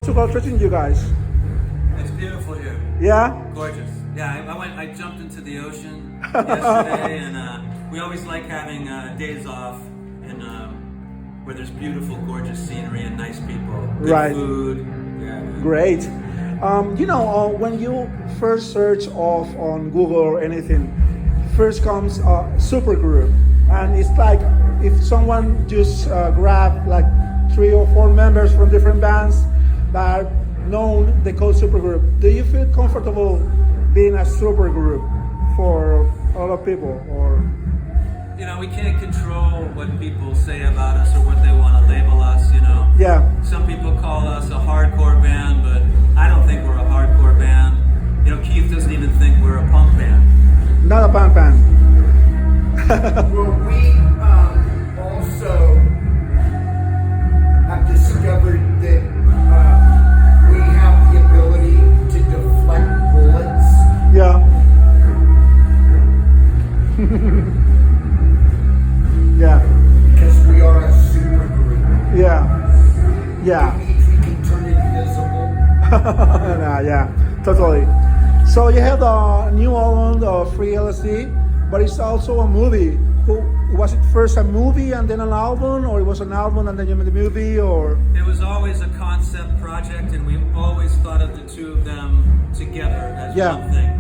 Portugal treating you guys? It's beautiful here. Yeah? Gorgeous. Yeah, I jumped into the ocean yesterday, and we always like having days off and where there's beautiful, gorgeous scenery and nice people, good food. Yeah. Great. When you first search off on Google or anything, first comes supergroup, and it's like if someone just grab like 3 or 4 members from different bands that are known, they call supergroup. Do you feel comfortable being a supergroup for a lot of people, or? We can't control what people say about us or what they want to label us, Yeah. Some people call us a hardcore band, but I don't think we're a hardcore band. Keith doesn't even think we're a punk band. Not a punk band. Well, we also have discovered that we have the ability to deflect bullets. Yeah. Yeah. Because we are a super group. Yeah. Yeah. It means we can turn invisible. Yeah, totally. So you have the new album, the Free LSD, but it's also a movie. Was it first a movie and then an album, or it was an album and then you made the movie, or? It was always a concept project, and we always thought of the two of them together as one thing.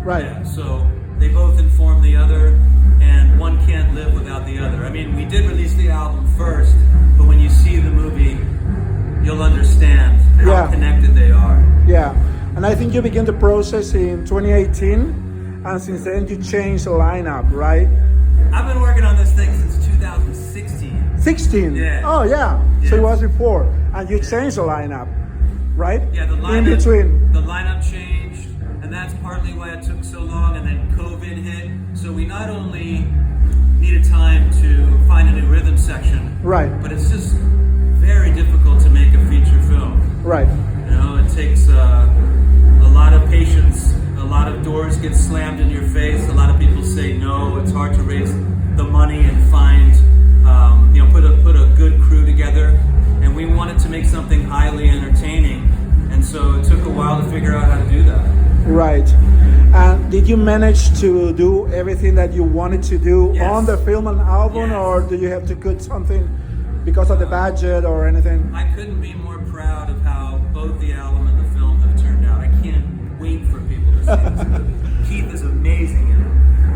Right. Yeah, so they both inform the other, and one can't live without the other. I mean, we did release the album first, but when you see the movie, you'll understand how connected they are. Yeah, and I think you began the process in 2018, and since then you changed the lineup, right? I've been working on this thing since 2016. 16? Yeah. Oh, yeah. So it was before, and you changed the lineup, right? Yeah, the lineup. In between. The lineup changed, and that's partly why it took so long, and then COVID hit. So we not only needed time to find a new rhythm section, right? But it's just very difficult to make a feature film. Right. It takes a lot of patience. A lot of doors get slammed in your face. A lot of people say no. It's hard to raise the money and find, put a good crew together. And we wanted to make something highly entertaining, and so it took a while to figure out how to do that. Right. And did you manage to do everything that you wanted to do on the film and album, or do you have to cut something because of the budget or anything? I couldn't be more proud of how both the album and the film have turned out. I can't wait for people to see this movie. Keith is amazing in it.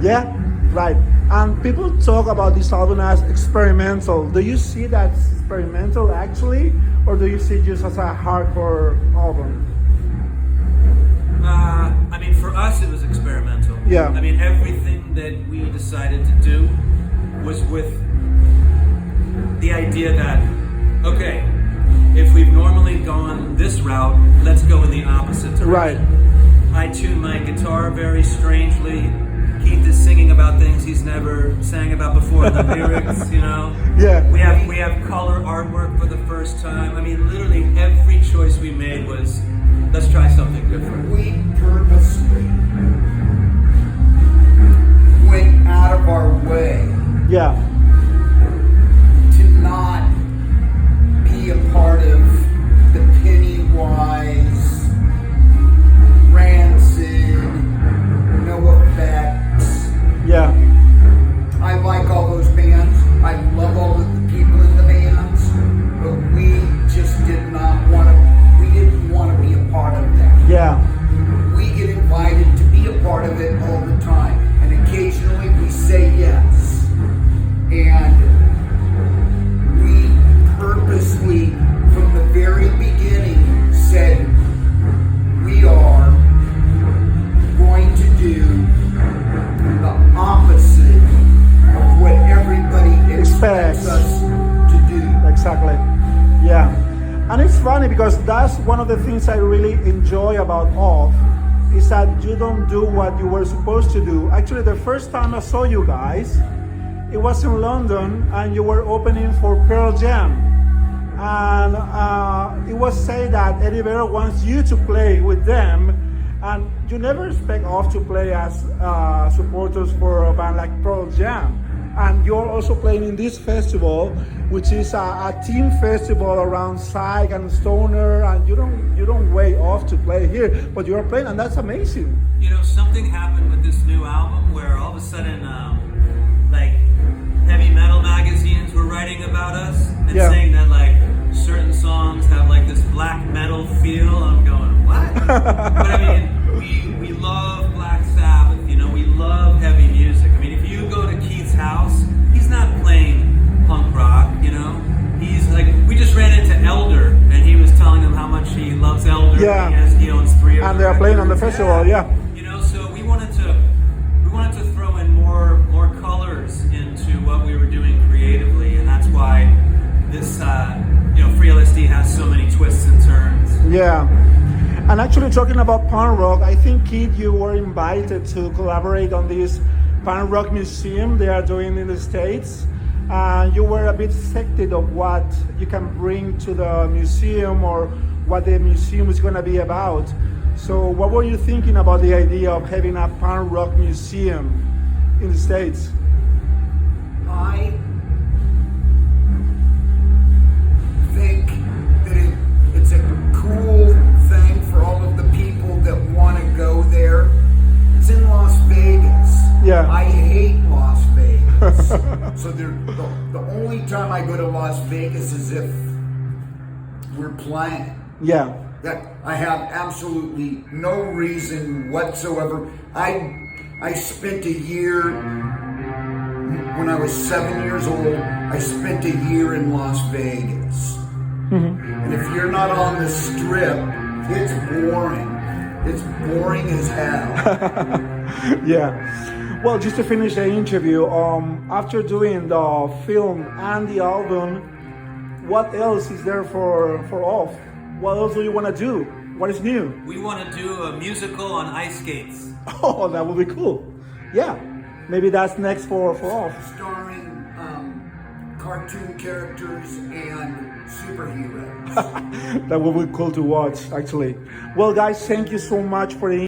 Yeah, right. And people talk about this album as experimental. Do you see that experimental actually, or do you see it just as a hardcore album? For us, it was experimental. Yeah. Everything that we decided to do was with the idea that, okay, if we've normally gone this route, let's go in the opposite direction. Right. I tune my guitar very strangely. Keith is singing about things he's never sang about before in the lyrics, Yeah. We have color artwork for the first time. Literally every choice we made was, let's try something different. We purposely went out of our way. Yeah. To not be a part of the Pennywise, Rancid, No Effects. Yeah. I like all those bands. I love all of the people in the bands, but we just did not want to. We didn't want to be a part of that. Yeah. We get invited to be a part of it all the time, and occasionally we say yes. And we purposely, from the very beginning, said we are going to do the opposite of what everybody expects us to do. Exactly. Yeah. And it's funny because that's one of the things I really enjoy about Off, is that you don't do what you were supposed to do. Actually, the first time I saw you guys, it was in London, and you were opening for Pearl Jam. And it was said that Eddie Vedder wants you to play with them, and you never expect Off to play as supporters for a band like Pearl Jam. and you're also playing in this festival, which is a team festival around psych and stoner, and you don't wait off to play here, but you're playing, and that's amazing. You know, something happened with this new album where all of a sudden, like heavy metal magazines were writing about us and saying that like certain songs have like this black metal feel. I'm going, what? But I mean, we love Black Sabbath. You know, we love heavy music. I mean, if you go to Keith's house, he's not playing punk rock. You know, he's like, we just ran into Elder, and he was telling them how much he loves Elder. Yeah. He owns 3 of them. And they're playing on the festival, yeah. You know, so we wanted to throw in more colors into what we were doing creatively, and that's why this Free LSD has so many twists and turns. Yeah. And actually, talking about punk rock, I think, Keith, you were invited to collaborate on this punk rock museum they are doing in the States. You were a bit skeptical of what you can bring to the museum or what the museum is going to be about. So what were you thinking about the idea of having a punk rock museum in the States? I think that it's a cool thing for all of the people that want to go there. It's in Las Vegas. Yeah. I hate Las Vegas. So the only time I go to Las Vegas is if we're playing. Yeah. That I have absolutely no reason whatsoever. I spent a year when I was 7 years old. I spent a year in Las Vegas, and if you're not on the Strip, it's boring. It's boring as hell. Yeah. Well, just to finish the interview, after doing the film and the album, what else is there for off? What else do you want to do? What is new? We want to do a musical on ice skates. Oh, that would be cool. Yeah, maybe that's next for off. Starring cartoon characters and superheroes. That would be cool to watch, actually. Well, guys, thank you so much for the